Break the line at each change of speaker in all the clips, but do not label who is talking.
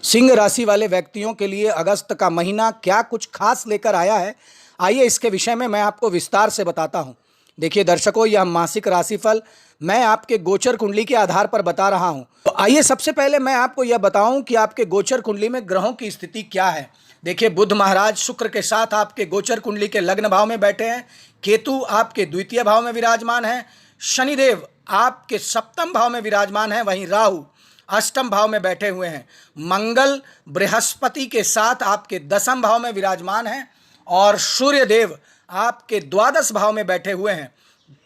सिंह राशि वाले व्यक्तियों के लिए अगस्त का महीना क्या कुछ खास लेकर आया है, आइए इसके विषय में मैं आपको विस्तार से बताता हूं। देखिए दर्शकों, यह मासिक राशिफल मैं आपके गोचर कुंडली के आधार पर बता रहा हूं। तो आइए सबसे पहले मैं आपको यह बताऊं कि आपके गोचर कुंडली में ग्रहों की स्थिति क्या है। देखिए, बुध महाराज शुक्र के साथ आपके गोचर कुंडली के लग्न भाव में बैठे हैं। केतु आपके द्वितीय भाव में विराजमान है। शनिदेव आपके सप्तम भाव में विराजमान है। वहीं राहु अष्टम भाव में बैठे हुए हैं। मंगल बृहस्पति के साथ आपके दसम भाव में विराजमान हैं और सूर्य देव आपके द्वादश भाव में बैठे हुए हैं।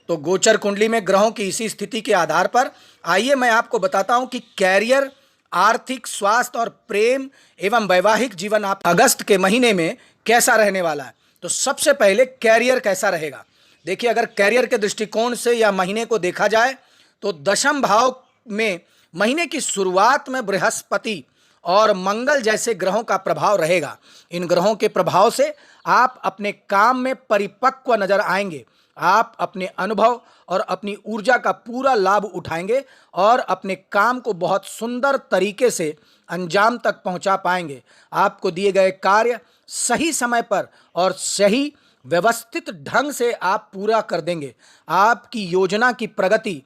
तो गोचर कुंडली में ग्रहों की इसी स्थिति के आधार पर आइए मैं आपको बताता हूं कि कैरियर, आर्थिक, स्वास्थ्य और प्रेम एवं वैवाहिक जीवन आप अगस्त के महीने में कैसा रहने वाला है। तो सबसे पहले कैरियर कैसा रहेगा। देखिए, अगर कैरियर के दृष्टिकोण से या महीने को देखा जाए तो दशम भाव में महीने की शुरुआत में बृहस्पति और मंगल जैसे ग्रहों का प्रभाव रहेगा। इन ग्रहों के प्रभाव से आप अपने काम में परिपक्व नजर आएंगे। आप अपने अनुभव और अपनी ऊर्जा का पूरा लाभ उठाएंगे और अपने काम को बहुत सुंदर तरीके से अंजाम तक पहुंचा पाएंगे। आपको दिए गए कार्य सही समय पर और सही व्यवस्थित ढंग से आप पूरा कर देंगे। आपकी योजना की प्रगति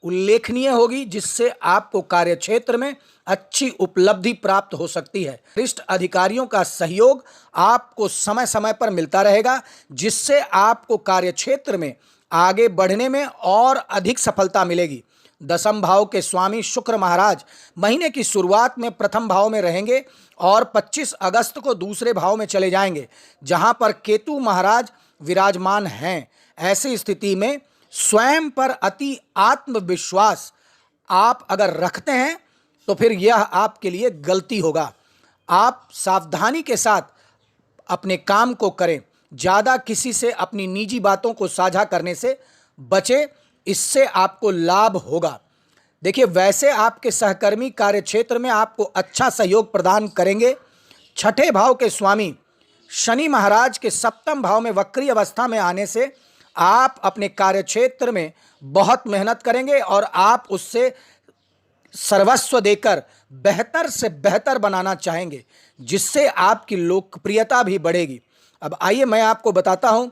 उल्लेखनीय होगी, जिससे आपको कार्यक्षेत्र में अच्छी उपलब्धि प्राप्त हो सकती है। वरिष्ठ अधिकारियों का सहयोग आपको समय समय पर मिलता रहेगा, जिससे आपको कार्यक्षेत्र में आगे बढ़ने में और अधिक सफलता मिलेगी। दसम भाव के स्वामी शुक्र महाराज महीने की शुरुआत में प्रथम भाव में रहेंगे और 25 अगस्त को दूसरे भाव में चले जाएंगे, जहां पर केतु महाराज विराजमान हैं। ऐसी स्थिति में स्वयं पर अति आत्मविश्वास आप अगर रखते हैं तो फिर यह आपके लिए गलती होगा। आप सावधानी के साथ अपने काम को करें। ज़्यादा किसी से अपनी निजी बातों को साझा करने से बचें, इससे आपको लाभ होगा। देखिए, वैसे आपके सहकर्मी कार्यक्षेत्र में आपको अच्छा सहयोग प्रदान करेंगे। छठे भाव के स्वामी शनि महाराज के सप्तम भाव में वक्री अवस्था में आने से आप अपने कार्यक्षेत्र में बहुत मेहनत करेंगे और आप उससे सर्वस्व देकर बेहतर से बेहतर बनाना चाहेंगे, जिससे आपकी लोकप्रियता भी बढ़ेगी। अब आइए मैं आपको बताता हूं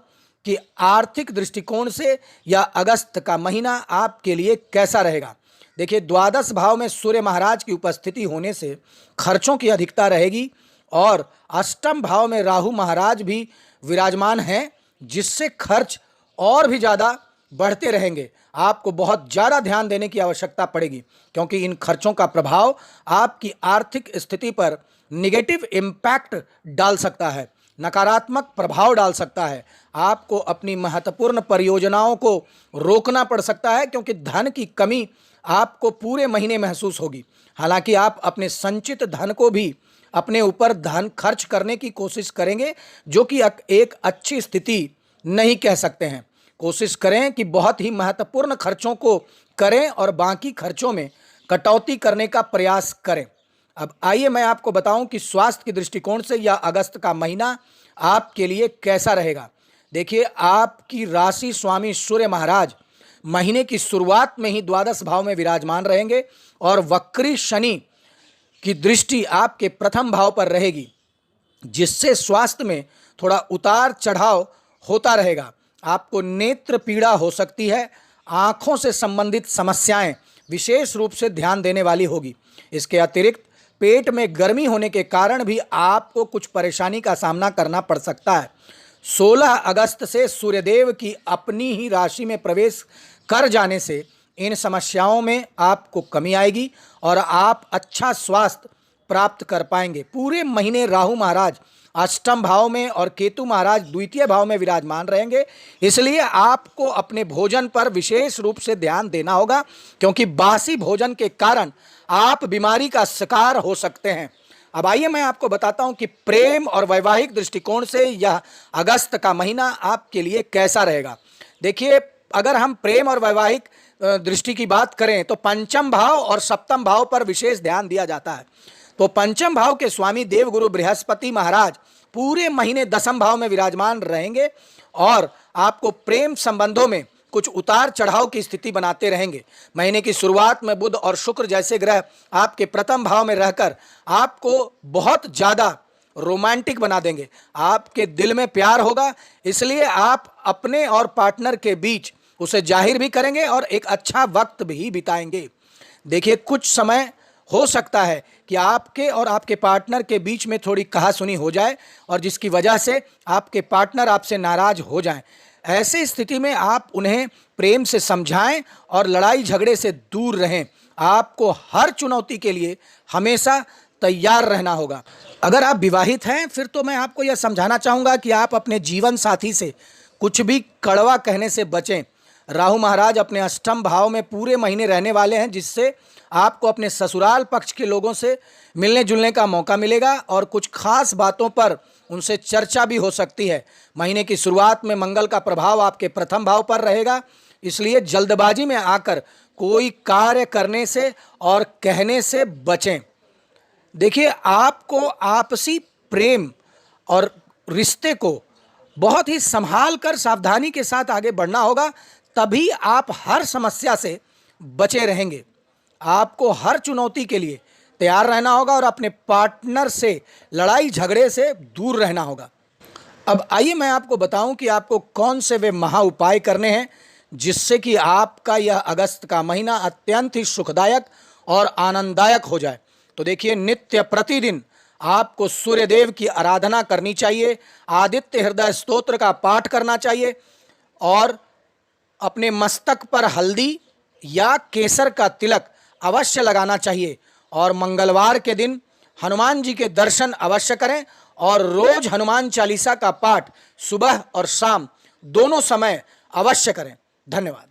कि आर्थिक दृष्टिकोण से यह अगस्त का महीना आपके लिए कैसा रहेगा। देखिए, द्वादश भाव में सूर्य महाराज की उपस्थिति होने से खर्चों की अधिकता रहेगी और अष्टम भाव में राहु महाराज भी विराजमान हैं, जिससे खर्च और भी ज़्यादा बढ़ते रहेंगे। आपको बहुत ज़्यादा ध्यान देने की आवश्यकता पड़ेगी, क्योंकि इन खर्चों का प्रभाव आपकी आर्थिक स्थिति पर निगेटिव इम्पैक्ट डाल सकता है, नकारात्मक प्रभाव डाल सकता है। आपको अपनी महत्वपूर्ण परियोजनाओं को रोकना पड़ सकता है, क्योंकि धन की कमी आपको पूरे महीने महसूस होगी। हालांकि आप अपने संचित धन को भी अपने ऊपर धन खर्च करने की कोशिश करेंगे, जो कि एक अच्छी स्थिति नहीं कह सकते हैं। कोशिश करें कि बहुत ही महत्वपूर्ण खर्चों को करें और बाकी खर्चों में कटौती करने का प्रयास करें। अब आइए मैं आपको बताऊं कि स्वास्थ्य के दृष्टिकोण से यह अगस्त का महीना आपके लिए कैसा रहेगा। देखिए, आपकी राशि स्वामी सूर्य महाराज महीने की शुरुआत में ही द्वादश भाव में विराजमान रहेंगे और वक्री शनि की दृष्टि आपके प्रथम भाव पर रहेगी, जिससे स्वास्थ्य में थोड़ा उतार चढ़ाव होता रहेगा। आपको नेत्र पीड़ा हो सकती है। आँखों से संबंधित समस्याएं विशेष रूप से ध्यान देने वाली होगी। इसके अतिरिक्त पेट में गर्मी होने के कारण भी आपको कुछ परेशानी का सामना करना पड़ सकता है। 16 अगस्त से सूर्यदेव की अपनी ही राशि में प्रवेश कर जाने से इन समस्याओं में आपको कमी आएगी और आप अच्छा स्वास्थ्य प्राप्त कर पाएंगे। पूरे महीने राहु महाराज अष्टम भाव में और केतु महाराज द्वितीय भाव में विराजमान रहेंगे, इसलिए आपको अपने भोजन पर विशेष रूप से ध्यान देना होगा, क्योंकि बासी भोजन के कारण आप बीमारी का शिकार हो सकते हैं। अब आइए मैं आपको बताता हूं कि प्रेम और वैवाहिक दृष्टिकोण से यह अगस्त का महीना आपके लिए कैसा रहेगा। देखिए, अगर हम प्रेम और वैवाहिक दृष्टि की बात करें तो पंचम भाव और सप्तम भाव पर विशेष ध्यान दिया जाता है। तो पंचम भाव के स्वामी देवगुरु बृहस्पति महाराज पूरे महीने दसम भाव में विराजमान रहेंगे और आपको प्रेम संबंधों में कुछ उतार चढ़ाव की स्थिति बनाते रहेंगे। महीने की शुरुआत में बुध और शुक्र जैसे ग्रह आपके प्रथम भाव में रहकर आपको बहुत ज़्यादा रोमांटिक बना देंगे। आपके दिल में प्यार होगा, इसलिए आप अपने और पार्टनर के बीच उसे जाहिर भी करेंगे और एक अच्छा वक्त भी बिताएंगे। देखिए, कुछ समय हो सकता है कि आपके और आपके पार्टनर के बीच में थोड़ी कहासुनी हो जाए और जिसकी वजह से आपके पार्टनर आपसे नाराज हो जाएं। ऐसी स्थिति में आप उन्हें प्रेम से समझाएं और लड़ाई झगड़े से दूर रहें। आपको हर चुनौती के लिए हमेशा तैयार रहना होगा। अगर आप विवाहित हैं, फिर तो मैं आपको यह समझाना चाहूँगा कि आप अपने जीवन साथी से कुछ भी कड़वा कहने से बचें। राहु महाराज अपने अष्टम भाव में पूरे महीने रहने वाले हैं, जिससे आपको अपने ससुराल पक्ष के लोगों से मिलने जुलने का मौका मिलेगा और कुछ खास बातों पर उनसे चर्चा भी हो सकती है। महीने की शुरुआत में मंगल का प्रभाव आपके प्रथम भाव पर रहेगा, इसलिए जल्दबाजी में आकर कोई कार्य करने से और कहने से बचें। देखिए, आपको आपसी प्रेम और रिश्ते को बहुत ही संभाल कर सावधानी के साथ आगे बढ़ना होगा, तभी आप हर समस्या से बचे रहेंगे। आपको हर चुनौती के लिए तैयार रहना होगा और अपने पार्टनर से लड़ाई झगड़े से दूर रहना होगा। अब आइए मैं आपको बताऊं कि आपको कौन से वे महा उपाय करने हैं जिससे कि आपका यह अगस्त का महीना अत्यंत ही सुखदायक और आनंददायक हो जाए। तो देखिए, नित्य प्रतिदिन आपको सूर्यदेव की आराधना करनी चाहिए, आदित्य हृदय स्तोत्र का पाठ करना चाहिए और अपने मस्तक पर हल्दी या केसर का तिलक अवश्य लगाना चाहिए। और मंगलवार के दिन हनुमान जी के दर्शन अवश्य करें और रोज हनुमान चालीसा का पाठ सुबह और शाम दोनों समय अवश्य करें। धन्यवाद।